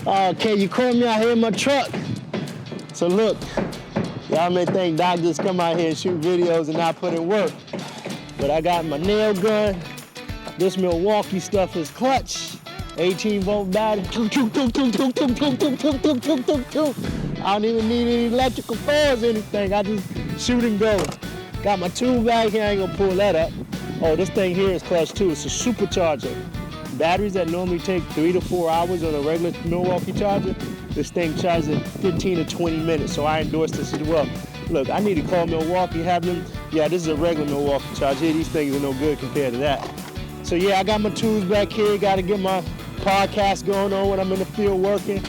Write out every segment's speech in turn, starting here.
Okay, you caught me out here in my truck. So look, y'all may think Doc just come out here and shoot videos and not put in work. But I got my nail gun. This Milwaukee stuff is clutch. 18-volt battery. I don't even need any electrical fans or anything. I just shoot and go. Got my tool bag here, I ain't gonna pull that up. Oh, this thing here is clutch too. It's a supercharger. Batteries that normally take 3 to 4 hours on a regular Milwaukee charger, this thing charges in 15 to 20 minutes, so I endorse this as well. Look, I need to call Milwaukee, have them, yeah, this is a regular Milwaukee charger. Here, these things are no good compared to that. So yeah, I got my tools back here, gotta get my podcast going on when I'm in the field working.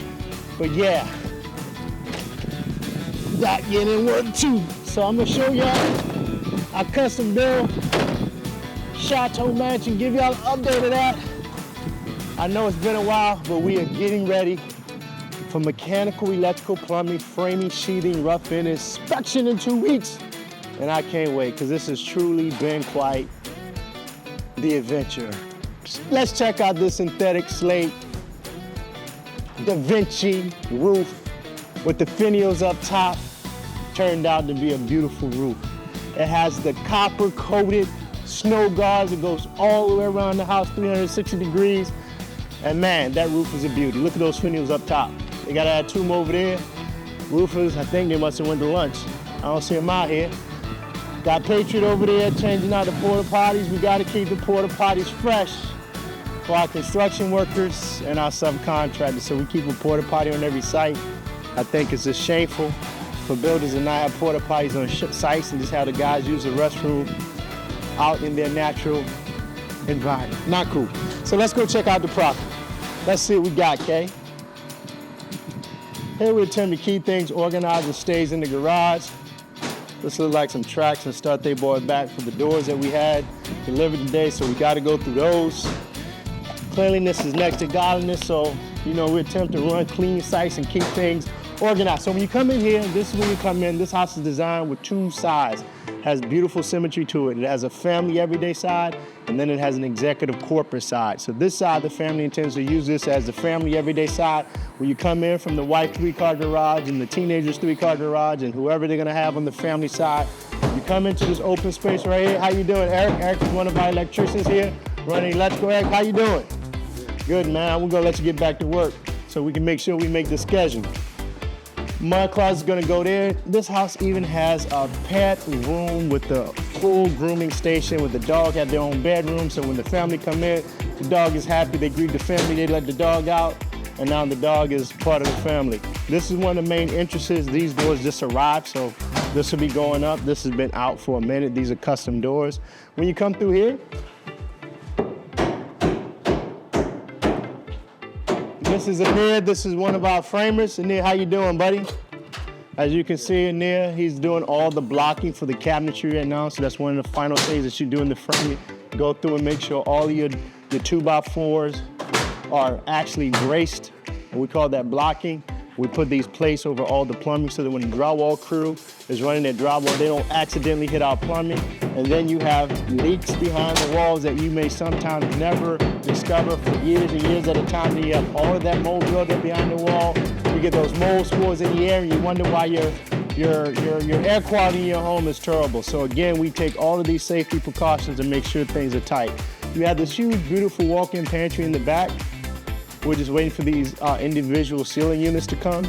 But yeah, Doc getting in work too. So I'm gonna show y'all our custom build Chateau Mansion, give y'all an update of that. I know it's been a while, but we are getting ready for mechanical, electrical, plumbing, framing, sheathing, rough in inspection in 2 weeks. And I can't wait, because this has truly been quite the adventure. Let's check out this synthetic slate Da Vinci roof with the finials up top. Turned out to be a beautiful roof. It has the copper coated snow guards that goes all the way around the house, 360 degrees. And man, that roof is a beauty. Look at those finials up top. They gotta add 2 more over there. Roofers, I think they must have went to lunch. I don't see them out here. Got Patriot over there changing out the porta potties. We gotta keep the porta potties fresh for our construction workers and our subcontractors. So we keep a porta potty on every site. I think it's just shameful for builders to not have porta potties on sites and just have the guys use the restroom out in their natural environment. Not cool. So let's go check out the property. Let's see what we got, Kay. Here we attempt to keep things organized and stays in the garage. This looks like some tracks and stuff they brought back for the doors that we had delivered today, so we got to go through those. Cleanliness is next to godliness, so we attempt to run clean sites and keep things organized. So when you come in here, this is when you come in. This house is designed with 2 sides. Has beautiful symmetry to it. It has a family everyday side, and then it has an executive corporate side. So this side, the family intends to use this as the family everyday side, where you come in from the wife 3-car garage and the teenagers 3-car garage and whoever they're gonna have on the family side. You come into this open space right here. How you doing, Eric? Eric is one of our electricians here, running electrical. Eric, how you doing? Good, man. We're gonna let you get back to work so we can make sure we make the schedule. Mud closet's gonna go there. This house even has a pet room with the full grooming station with the dog have their own bedroom. So when the family come in, the dog is happy. They greet the family, they let the dog out, and now the dog is part of the family. This is one of the main entrances. These doors just arrived, so this will be going up. This has been out for a minute. These are custom doors. When you come through here, this is Anir. This is one of our framers. Anir, how you doing, buddy? As you can see Anir, he's doing all the blocking for the cabinetry right now. So that's one of the final things that you do in the framing. Go through and make sure all of your 2x4s are actually braced. And we call that blocking. We put these plates over all the plumbing so that when the drywall crew is running their drywall, they don't accidentally hit our plumbing. And then you have leaks behind the walls that you may sometimes never discover for years and years at a time. And you have all of that mold buildup behind the wall. You get those mold spores in the air and you wonder why your air quality in your home is terrible. So again, we take all of these safety precautions and make sure things are tight. You have this huge, beautiful walk-in pantry in the back. We're just waiting for these individual ceiling units to come.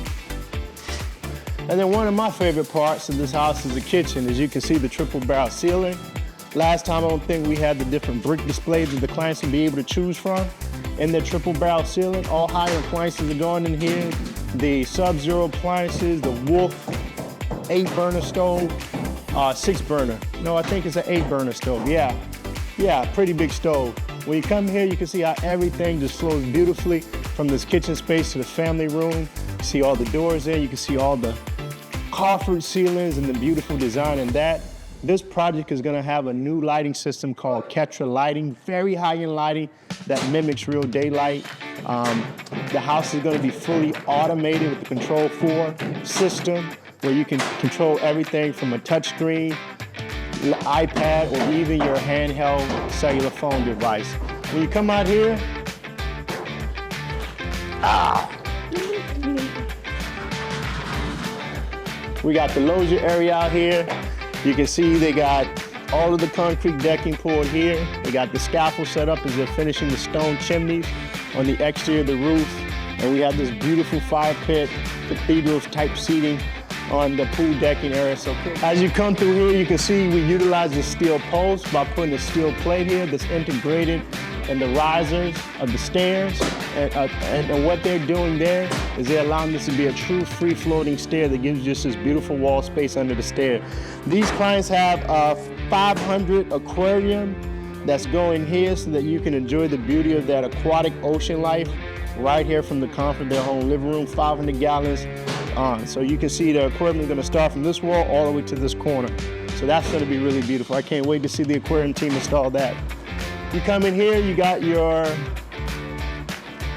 And then one of my favorite parts of this house is the kitchen. As you can see, the triple barrel ceiling. Last time, I don't think we had the different brick displays that the clients would be able to choose from. In the triple barrel ceiling, all high appliances are going in here. The Sub-Zero appliances, the Wolf 8-burner stove, 6-burner. No, I think it's an 8-burner stove, yeah, pretty big stove. When you come here, you can see how everything just flows beautifully from this kitchen space to the family room. You see all the doors there. You can see all the coffered ceilings and the beautiful design in that. This project is gonna have a new lighting system called Ketra lighting, very high-end lighting that mimics real daylight. The house is gonna be fully automated with the Control 4 system where you can control everything from a touchscreen, iPad, or even your handheld cellular phone device. When you come out here, We got the loggia area out here. You can see they got all of the concrete decking poured here. They got the scaffold set up as they're finishing the stone chimneys on the exterior of the roof. And we have this beautiful fire pit, cathedral type seating on the pool decking area. So as you come through here, you can see we utilize the steel post by putting a steel plate here that's integrated in the risers of the stairs. And what they're doing there is they're allowing this to be a true free floating stair that gives you just this beautiful wall space under the stair. These clients have a 500 aquarium that's going here so that you can enjoy the beauty of that aquatic ocean life right here from the comfort of their home living room, 500 gallons on. So you can see the aquarium is gonna start from this wall all the way to this corner. So that's gonna be really beautiful. I can't wait to see the aquarium team install that. You come in here, you got your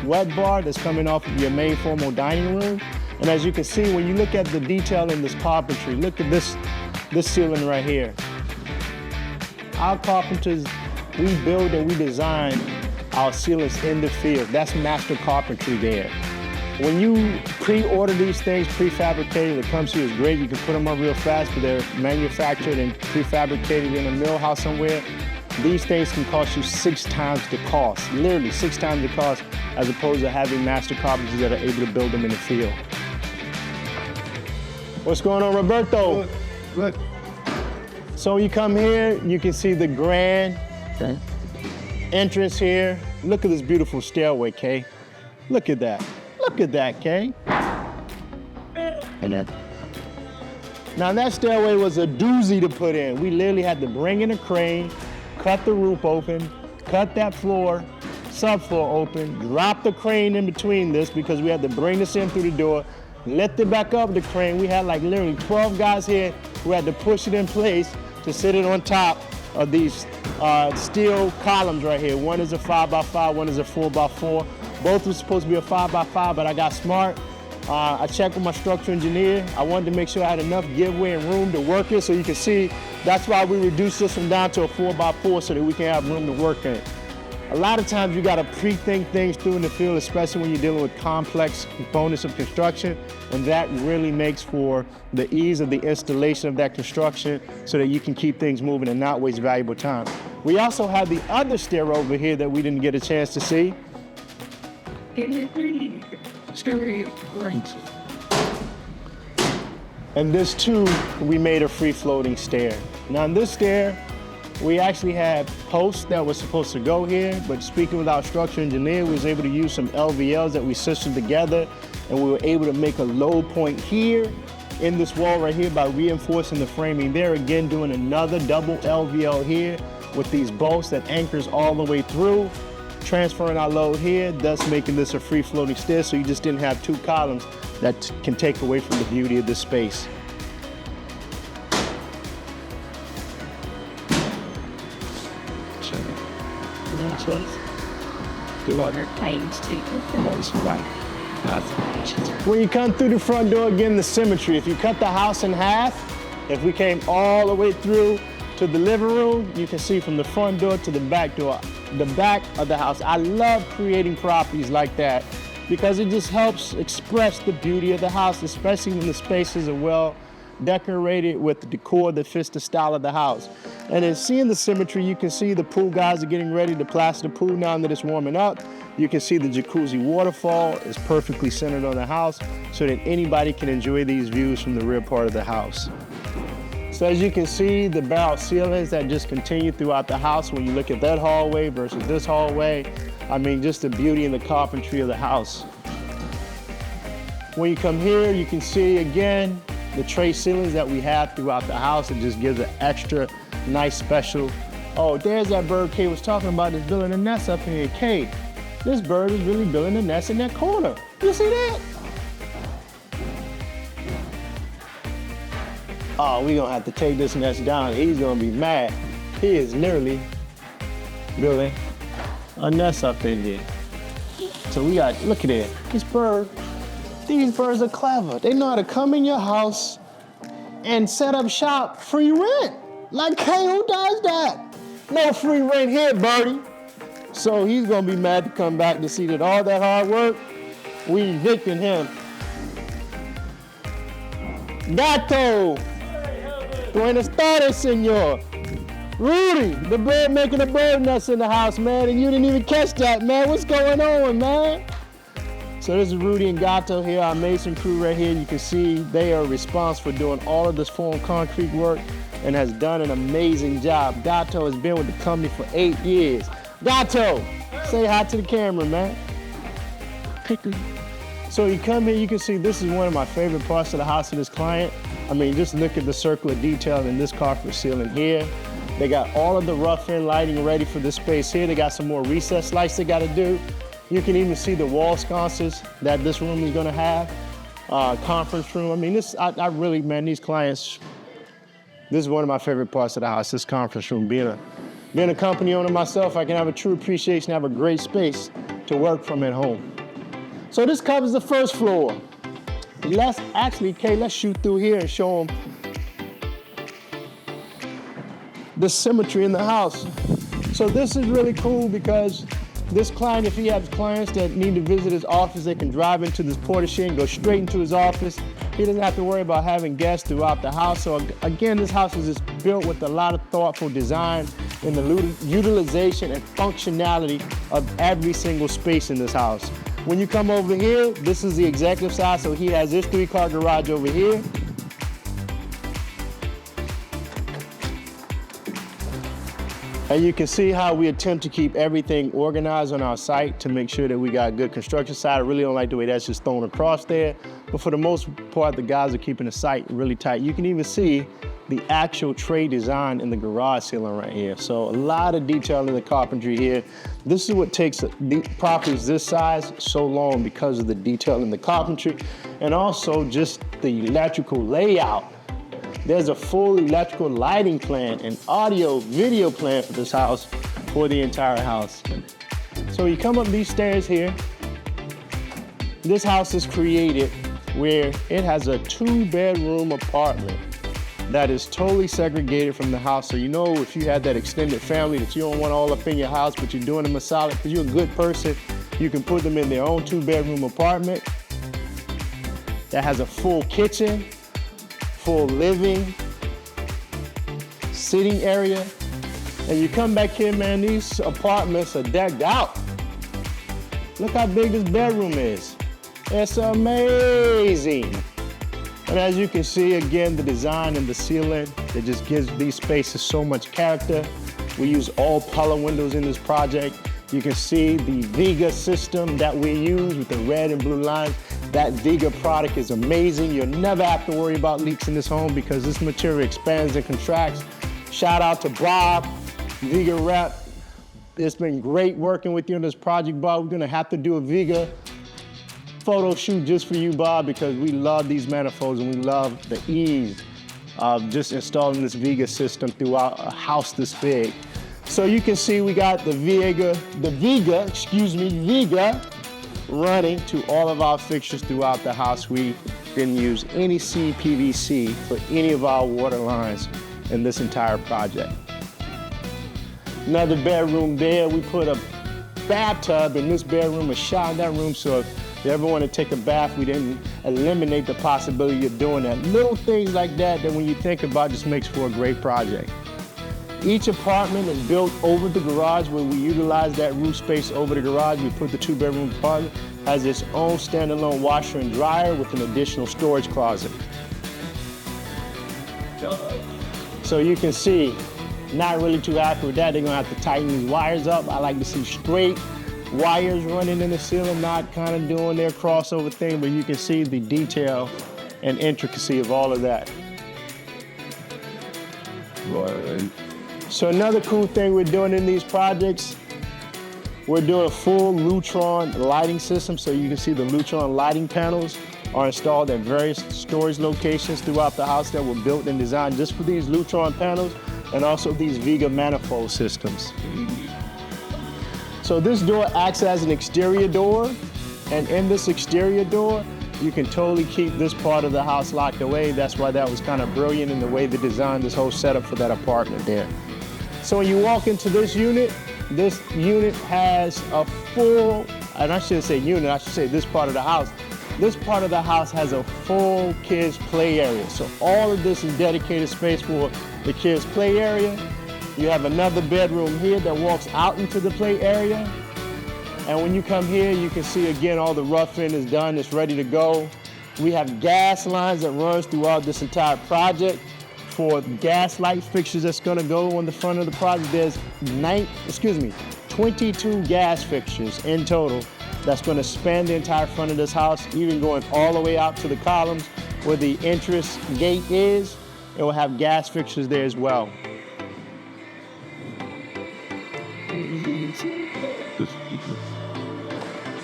wet bar that's coming off of your main formal dining room. And as you can see, when you look at the detail in this carpentry, look at this ceiling right here. Our carpenters, we build and we design our ceilings in the field. That's master carpentry there. When you pre-order these things, prefabricated, it comes to you is great. You can put them up real fast, but they're manufactured and prefabricated in a mill house somewhere. These things can cost you 6 times the cost, literally 6 times the cost, as opposed to having master carpenters that are able to build them in the field. What's going on, Roberto? Good. So you come here, you can see the grand entrance here. Look at this beautiful stairway, Kay. Look at that. Look at that, Kay. And then, Now that stairway was a doozy to put in. We literally had to bring in a crane, cut the roof open, cut that floor, subfloor open, drop the crane in between this because we had to bring this in through the door, lift it back up the crane. We had like literally 12 guys here who had to push it in place to sit it on top of these steel columns right here. One is a 5x5, one is a 4x4. Both were supposed to be a 5x5, but I got smart. I checked with my structural engineer. I wanted to make sure I had enough giveaway and room to work it. So you can see, that's why we reduced this one down to a 4x4 so that we can have room to work in. A lot of times you gotta pre-think things through in the field, especially when you're dealing with complex components of construction, and that really makes for the ease of the installation of that construction so that you can keep things moving and not waste valuable time. We also have the other stair over here that we didn't get a chance to see. And this too, we made a free floating stair. Now in this stair, we actually had posts that were supposed to go here, but speaking with our structural engineer, we was able to use some LVLs that we system together, and we were able to make a load point here in this wall right here by reinforcing the framing there. Again, doing another double LVL here with these bolts that anchors all the way through, transferring our load here, thus making this a free floating stair, so you just didn't have 2 columns that can take away from the beauty of this space. When you come through the front door, again, the symmetry. If you cut the house in half, if we came all the way through to the living room, you can see from the front door to the back door, the back of the house. I love creating properties like that because it just helps express the beauty of the house, especially when the spaces are well decorated with the decor that fits the style of the house. And in seeing the symmetry, you can see the pool guys are getting ready to plaster the pool now that it's warming up. You can see the jacuzzi waterfall is perfectly centered on the house so that anybody can enjoy these views from the rear part of the house. So as you can see, the barrel ceilings that just continue throughout the house. When you look at that hallway versus this hallway, I mean, just the beauty and the carpentry of the house. When you come here, you can see again, the tray ceilings that we have throughout the house. It just gives an extra nice special. Oh, there's that bird Kay was talking about that's building a nest up here. Kay, this bird is really building a nest in that corner. You see that? Oh, we gonna have to take this nest down. He's gonna be mad. He is literally building a nest up in there. So we got, look at it, this bird. These birds are clever. They know how to come in your house and set up shop free rent. Like, hey, who does that? No free rent here, birdie. So he's gonna be mad to come back to see that all that hard work, we evicted him. Gato. Buenas tardes, senor. Rudy, the bird making a bird nest in the house, man, and you didn't even catch that, man. What's going on, man? So this is Rudy and Gato here, our mason crew right here. You can see they are responsible for doing all of this form concrete work and has done an amazing job. Gato has been with the company for 8 years. Gato, say hi to the camera, man. So you come here, you can see this is one of my favorite parts of the house of this client. I mean, just look at the circular detail in this carpet ceiling here. They got all of the rough-in lighting ready for this space here. They got some more recess lights they gotta do. You can even see the wall sconces that this room is gonna have. Conference room, I mean, I really, man, these clients, this is one of my favorite parts of the house, this conference room. Being a company owner myself, I can have a true appreciation, have a great space to work from at home. So this covers the first floor. Let's shoot through here and show them the symmetry in the house. So this is really cool because this client, if he has clients that need to visit his office, they can drive into this portiere and go straight into his office. He doesn't have to worry about having guests throughout the house. So again, this house is just built with a lot of thoughtful design in the utilization and functionality of every single space in this house. When you come over here, this is the executive side. So he has this 3-car garage over here. And you can see how we attempt to keep everything organized on our site to make sure that we got a good construction site. I really don't like the way that's just thrown across there. But for the most part, the guys are keeping the site really tight. You can even see the actual tray design in the garage ceiling right here. So a lot of detail in the carpentry here. This is what takes the properties this size so long, because of the detail in the carpentry and also just the electrical layout. There's a full electrical lighting plan and audio, video plan for this house, for the entire house. So you come up these stairs here. This house is created where it has a 2-bedroom apartment that is totally segregated from the house. So you know, if you had that extended family that you don't want all up in your house, but you're doing them a solid because you're a good person, you can put them in their own 2-bedroom apartment that has a full kitchen, full living, sitting area. And you come back here, man, these apartments are decked out. Look how big this bedroom is. It's amazing. And as you can see, again, the design and the ceiling, it just gives these spaces so much character. We use all color windows in this project. You can see the Viga system that we use with the red and blue lines. That Viga product is amazing. You'll never have to worry about leaks in this home because this material expands and contracts. Shout out to Bob, Viga rep. It's been great working with you on this project, Bob. We're gonna have to do a Viga photo shoot just for you, Bob, because we love these manifolds and we love the ease of just installing this Viga system throughout a house this big. So you can see we got the Viga running to all of our fixtures throughout the house. We didn't use any CPVC for any of our water lines in this entire project. Another bedroom there, we put a bathtub in this bedroom, a shower in that room, so if you ever want to take a bath, we didn't eliminate the possibility of doing that. Little things like that when you think about just makes for a great project. Each apartment is built over the garage where we utilize that roof space over the garage. We put the 2-bedroom apartment, has its own standalone washer and dryer with an additional storage closet. So you can see, not really too happy with that. They're gonna have to tighten these wires up. I like to see straight wires running in the ceiling, not kind of doing their crossover thing, but you can see the detail and intricacy of all of that. Right. So another cool thing we're doing in these projects, we're doing a full Lutron lighting system. So you can see the Lutron lighting panels are installed at various storage locations throughout the house that were built and designed just for these Lutron panels and also these Viga manifold systems. So this door acts as an exterior door, and in this exterior door, you can totally keep this part of the house locked away. That's why that was kind of brilliant in the way they designed this whole setup for that apartment there. So when you walk into this unit has a full, and I shouldn't say unit, I should say this part of the house This part of the house has a full kids play area. So all of this is dedicated space for the kids play area. You have another bedroom here that walks out into the play area. And when you come here, you can see again, all the roughing is done, it's ready to go. We have gas lines that runs throughout this entire project. For gas light fixtures that's gonna go on the front of the project, there's 22 gas fixtures in total that's gonna span the entire front of this house, even going all the way out to the columns where the entrance gate is. It will have gas fixtures there as well.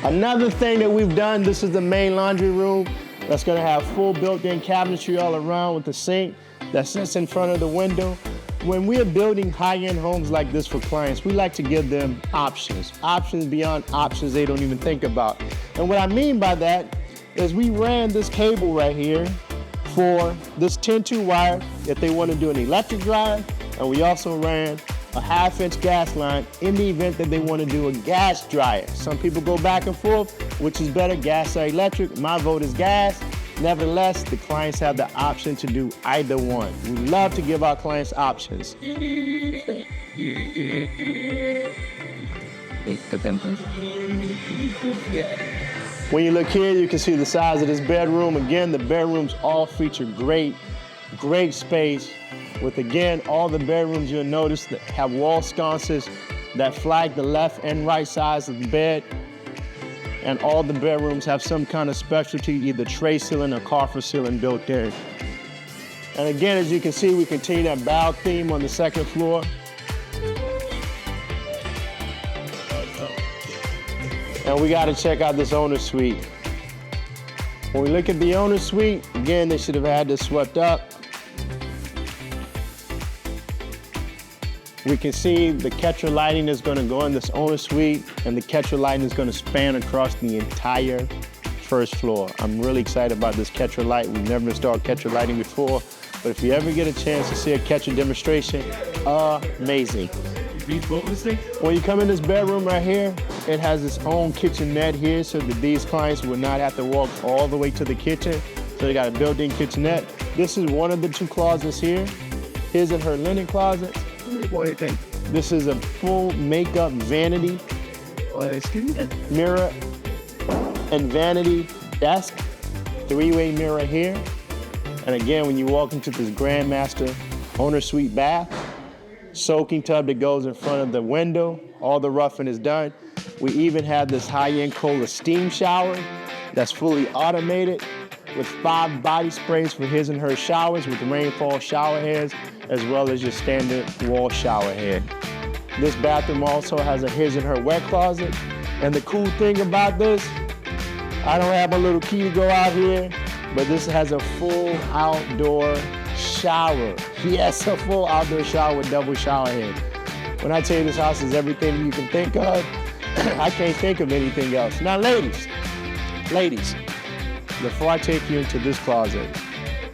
Another thing that we've done, this is the main laundry room that's gonna have full built-in cabinetry all around with the sink that sits in front of the window. When we are building high-end homes like this for clients, we like to give them options. Options beyond options they don't even think about. And what I mean by that is we ran this cable right here for this 10-2 wire if they want to do an electric drive, and we also ran a 1/2-inch gas line in the event that they want to do a gas dryer. Some people go back and forth, which is better, gas or electric. My vote is gas. Nevertheless, the clients have the option to do either one. We love to give our clients options. When you look here, you can see the size of this bedroom. Again, the bedrooms all feature great space with, again, all the bedrooms you'll notice that have wall sconces that flag the left and right sides of the bed. And all the bedrooms have some kind of specialty, either tray ceiling or coffer ceiling built in. And again, as you can see, we continue that bow theme on the second floor. And we gotta check out this owner suite. When we look at the owner suite, again, they should have had this swept up. We can see the catcher lighting is gonna go in this owner suite, and the catcher lighting is gonna span across the entire first floor. I'm really excited about this catcher light. We've never installed catcher lighting before, but if you ever get a chance to see a catcher demonstration, amazing. When you come in this bedroom right here, it has its own kitchenette here so that these clients would not have to walk all the way to the kitchen. So they got a built-in kitchenette. This is one of the 2 closets here. His and her linen closets. This is a full makeup vanity, mirror and vanity desk, 3-way mirror here. And again, when you walk into this Grandmaster owner suite bath, soaking tub that goes in front of the window, all the roughing is done. We even have this high-end Kohler steam shower that's fully automated with 5 body sprays for his and her showers with rainfall shower heads, as well as your standard wall shower head. This bathroom also has a his and her wet closet. And the cool thing about this, I don't have a little key to go out here, but this has a full outdoor shower. Yes, a full outdoor shower with double shower head. When I tell you this house is everything you can think of, I can't think of anything else. Now, ladies, before I take you into this closet,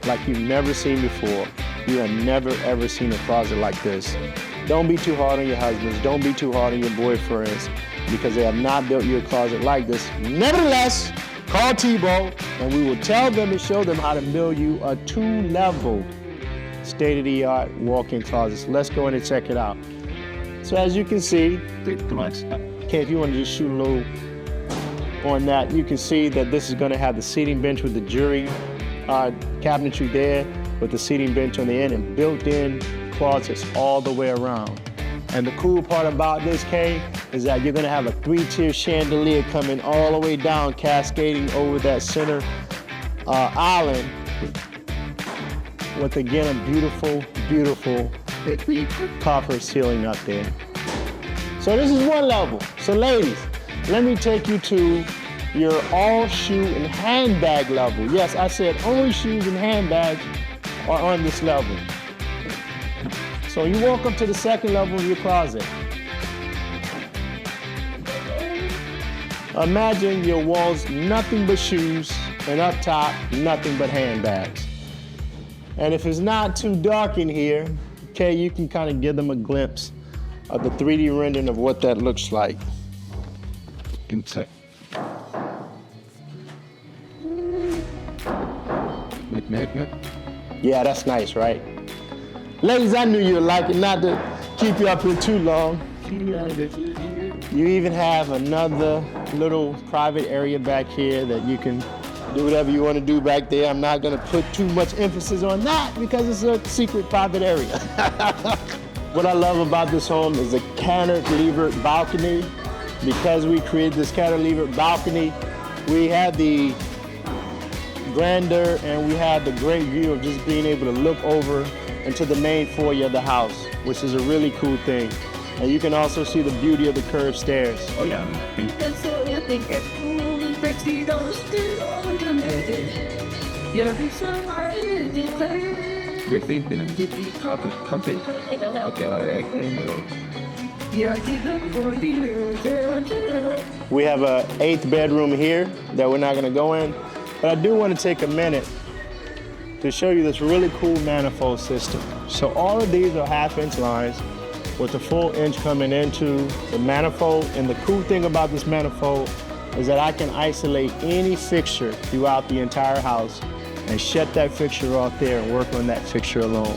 like you've never seen before, you have never ever seen a closet like this. Don't be too hard on your husbands, don't be too hard on your boyfriends, because they have not built you a closet like this. Nevertheless, call Tebow and we will tell them and show them how to build you a 2-level state-of-the-art walk-in closet. So let's go in and check it out. So as you can see, okay, if you want to just shoot a little on that, you can see that this is going to have the seating bench with the jewelry cabinetry there, with the seating bench on the end and built-in closets all the way around. And the cool part about this, Kay, is that you're gonna have a 3-tier chandelier coming all the way down, cascading over that center island with, again, a beautiful, beautiful copper ceiling up there. So this is 1 level. So ladies, let me take you to your all shoe and handbag level. Yes, I said only shoes and handbags are on this level. So you walk up to the 2nd level of your closet. Imagine your walls nothing but shoes, and up top, nothing but handbags. And if it's not too dark in here, okay, you can kind of give them a glimpse of the 3D rendering of what that looks like. Yeah, that's nice, right? Ladies, I knew you'd like it, not to keep you up here too long. You even have another little private area back here that you can do whatever you want to do back there. I'm not gonna put too much emphasis on that because it's a secret private area. What I love about this home is the cantilever balcony. Because we created this cantilever balcony, we have the grandeur and we have the great view of just being able to look over into the main foyer of the house, which is a really cool thing. And you can also see the beauty of the curved stairs. Oh yeah. We have an 8th bedroom here that we're not gonna go in, but I do want to take a minute to show you this really cool manifold system. So all of these are 1/2-inch lines with a full inch coming into the manifold. And the cool thing about this manifold is that I can isolate any fixture throughout the entire house and shut that fixture off there and work on that fixture alone.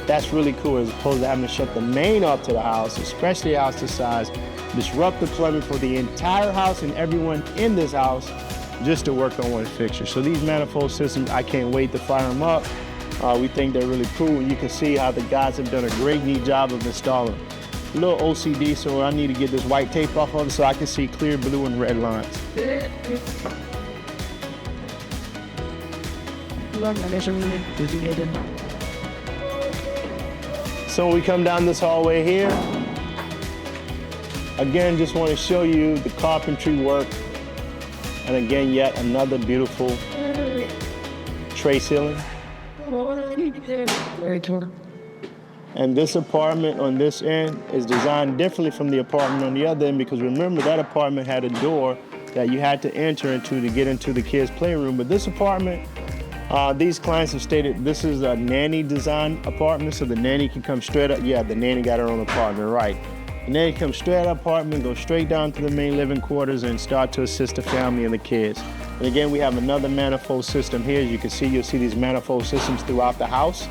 That's really cool as opposed to having to shut the main off to the house, especially a house this size, disrupt the plumbing for the entire house and everyone in this house just to work on one fixture. So these manifold systems, I can't wait to fire them up. We think they're really cool, and you can see how the guys have done a great, neat job of installing. A little OCD, so I need to get this white tape off of it so I can see clear blue and red lines. So when we come down this hallway here, again, just want to show you the carpentry work. And again, yet another beautiful tray ceiling. And this apartment on this end is designed differently from the apartment on the other end because remember that apartment had a door that you had to enter into to get into the kids' playroom. But this apartment, these clients have stated this is a nanny design apartment, so the nanny can come straight up. Yeah, the nanny got her own apartment, right. The nanny comes straight out of the apartment, go straight down to the main living quarters and start to assist the family and the kids. And again, we have another manifold system here. As you can see, you'll see these manifold systems throughout the house.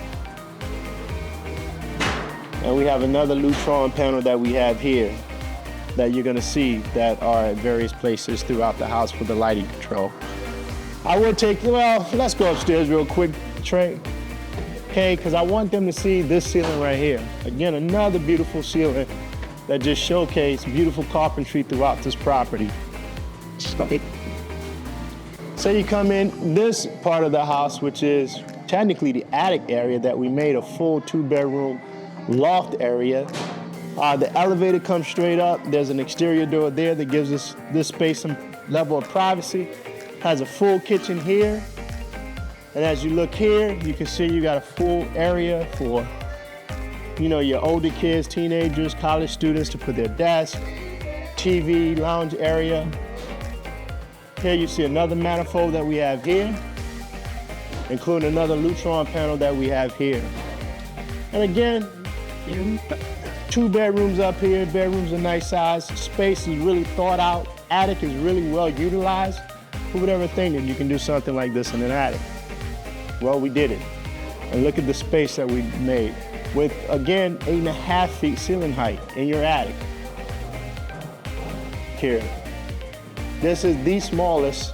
And we have another Lutron panel that we have here that you're gonna see that are at various places throughout the house for the lighting control. I will take, well, let's go upstairs real quick, Trey. Okay, because I want them to see this ceiling right here. Again, another beautiful ceiling that just showcase beautiful carpentry throughout this property. So you come in this part of the house, which is technically the attic area that we made a full 2-bedroom loft area. The elevator comes straight up. There's an exterior door there that gives us this space some level of privacy. Has a full kitchen here. And as you look here, you can see you got a full area for your older kids, teenagers, college students to put their desk, TV, lounge area. Here you see another manifold that we have here, including another Lutron panel that we have here. And again, 2 bedrooms up here, bedrooms a nice size, space is really thought out, attic is really well utilized. Who would ever think that you can do something like this in an attic? Well, we did it. And look at the space that we made. With, again, 8.5 feet ceiling height in your attic. Here. This is the smallest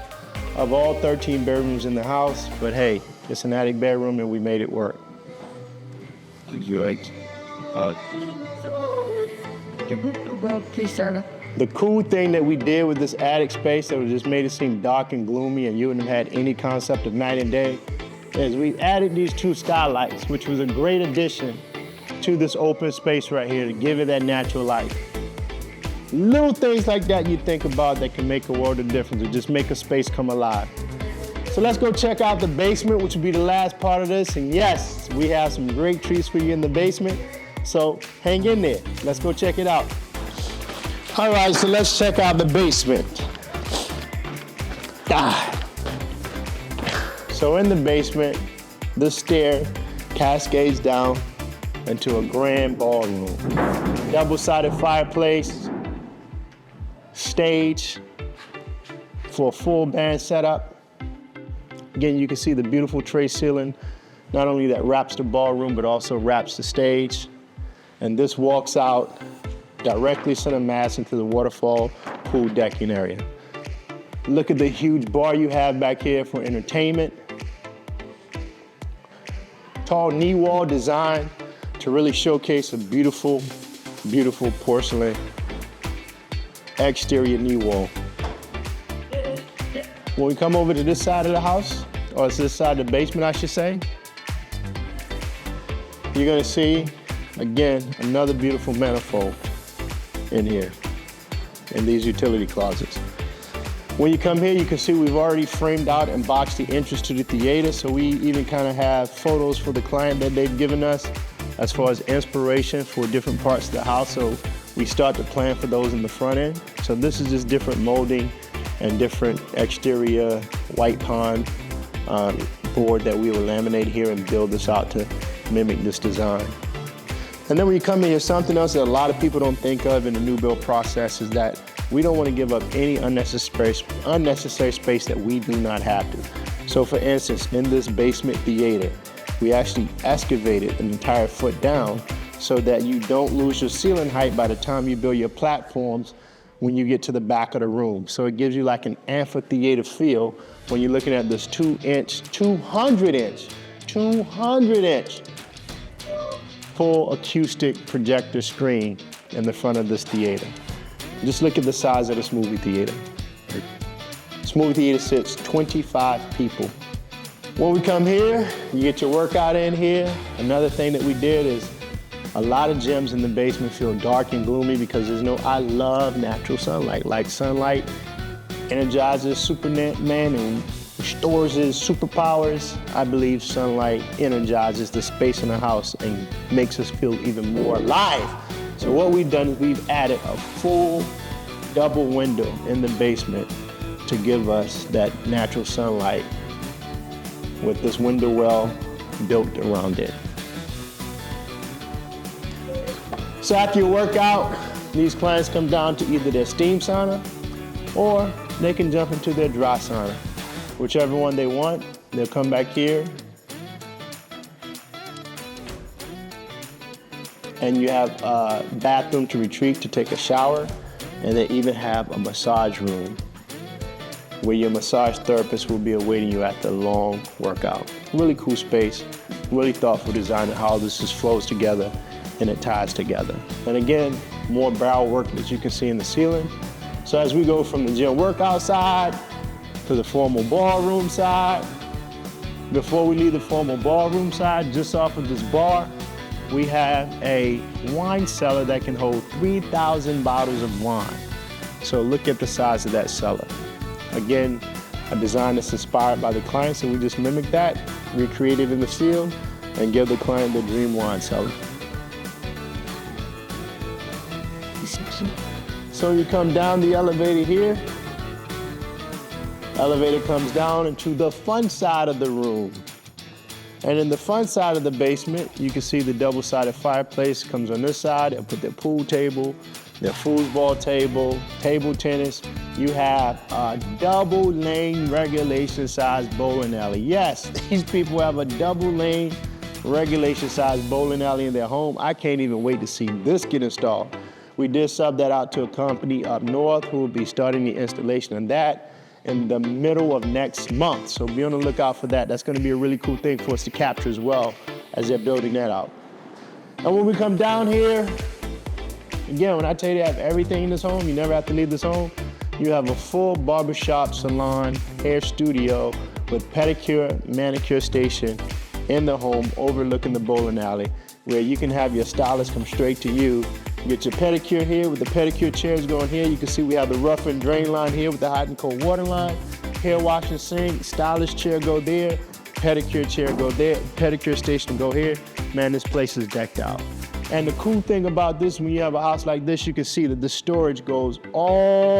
of all 13 bedrooms in the house, but hey, it's an attic bedroom and we made it work. The cool thing that we did with this attic space that just made it seem dark and gloomy and you wouldn't have had any concept of night and day is we added these 2 skylights, which was a great addition to this open space right here to give it that natural light. Little things like that you think about that can make a world of difference or just make a space come alive. So let's go check out the basement, which will be the last part of this. And yes, we have some great treats for you in the basement. So hang in there. Let's go check it out. All right, so let's check out the basement. So in the basement, the stair cascades down into a grand ballroom. Double-sided fireplace, stage for a full band setup, Again, you can see the beautiful tray ceiling, not only that wraps the ballroom, but also wraps the stage. And this walks out directly center mass into the waterfall pool decking area. Look at the huge bar you have back here for entertainment. Tall knee wall design to really showcase a beautiful, beautiful porcelain exterior knee wall. When we come over to this side of the house, or it's this side of the basement, I should say, you're gonna see, again, another beautiful manifold in here, in these utility closets. When you come here, you can see we've already framed out and boxed the entrance to the theater, so we even kind of have photos for the client that they've given us as far as inspiration for different parts of the house, so we start to plan for those in the front end. So this is just different molding and different exterior white pond board that we will laminate here and build this out to mimic this design. And then when you come in here, something else that a lot of people don't think of in the new build process is that we don't want to give up any unnecessary space that we do not have to. So for instance, in this basement theater, we actually excavated an entire foot down so that you don't lose your ceiling height by the time you build your platforms when you get to the back of the room. So it gives you like an amphitheater feel when you're looking at this 200 inch full acoustic projector screen in the front of this theater. Just look at the size of this movie theater. This movie theater sits 25 people. When we come here, you get your workout in here. Another thing that we did is a lot of gyms in the basement feel dark and gloomy because I love natural sunlight. Like sunlight energizes Superman and restores his superpowers. I believe sunlight energizes the space in the house and makes us feel even more alive. So what we've done is we've added a full double window in the basement to give us that natural sunlight with this window well built around it. So after your workout, these clients come down to either their steam sauna or they can jump into their dry sauna. Whichever one they want, they'll come back here and you have a bathroom to retreat to take a shower, and they even have a massage room where your massage therapist will be awaiting you after a long workout. Really cool space, really thoughtful design of how this just flows together and it ties together. And again, more barrel work that you can see in the ceiling. So as we go from the gym workout side to the formal ballroom side, before we leave the formal ballroom side, just off of this bar, we have a wine cellar that can hold 3,000 bottles of wine. So look at the size of that cellar. Again, a design that's inspired by the client, so we just mimic that, recreate it in the field, and give the client the dream wine cellar. So you come down the elevator here. Elevator comes down into the fun side of the room. And in the front side of the basement, you can see the double-sided fireplace comes on this side. They'll put their pool table, their foosball table, table tennis. You have a double lane regulation size bowling alley. Yes, these people have a double lane regulation size bowling alley in their home. I can't even wait to see this get installed. We did sub that out to a company up north who will be starting the installation of that in the middle of next month. So be on the lookout for that. That's gonna be a really cool thing for us to capture as well as they're building that out. And when we come down here, again, when I tell you to have everything in this home, you never have to leave this home, you have a full barbershop, salon, hair studio with pedicure, manicure station in the home overlooking the bowling alley where you can have your stylist come straight to you. Get your pedicure here with the pedicure chairs going here. You can see we have the rough and drain line here with the hot and cold water line. Hair wash and sink, stylist chair go there, pedicure chair go there, pedicure station go here. Man, this place is decked out. And the cool thing about this, when you have a house like this, you can see that the storage goes all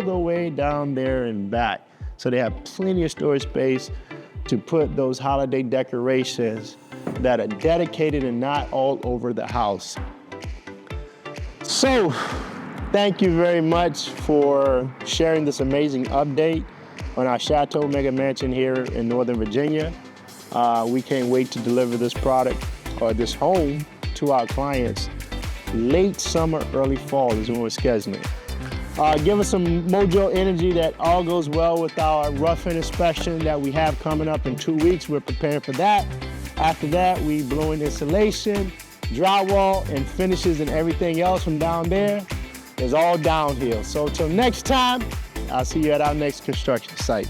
the way down there and back. So they have plenty of storage space to put those holiday decorations that are dedicated and not all over the house. So thank you very much for sharing this amazing update on our Chateau Mega Mansion here in Northern Virginia. We can't wait to deliver this product or this home to our clients. Late summer, early fall is when we're scheduling. Give us some mojo energy that all goes well with our rough-in inspection that we have coming up in 2 weeks. We're preparing for that. After that, we blow in insulation, drywall, and finishes, and everything else from down there is all downhill. So until next time, I'll see you at our next construction site.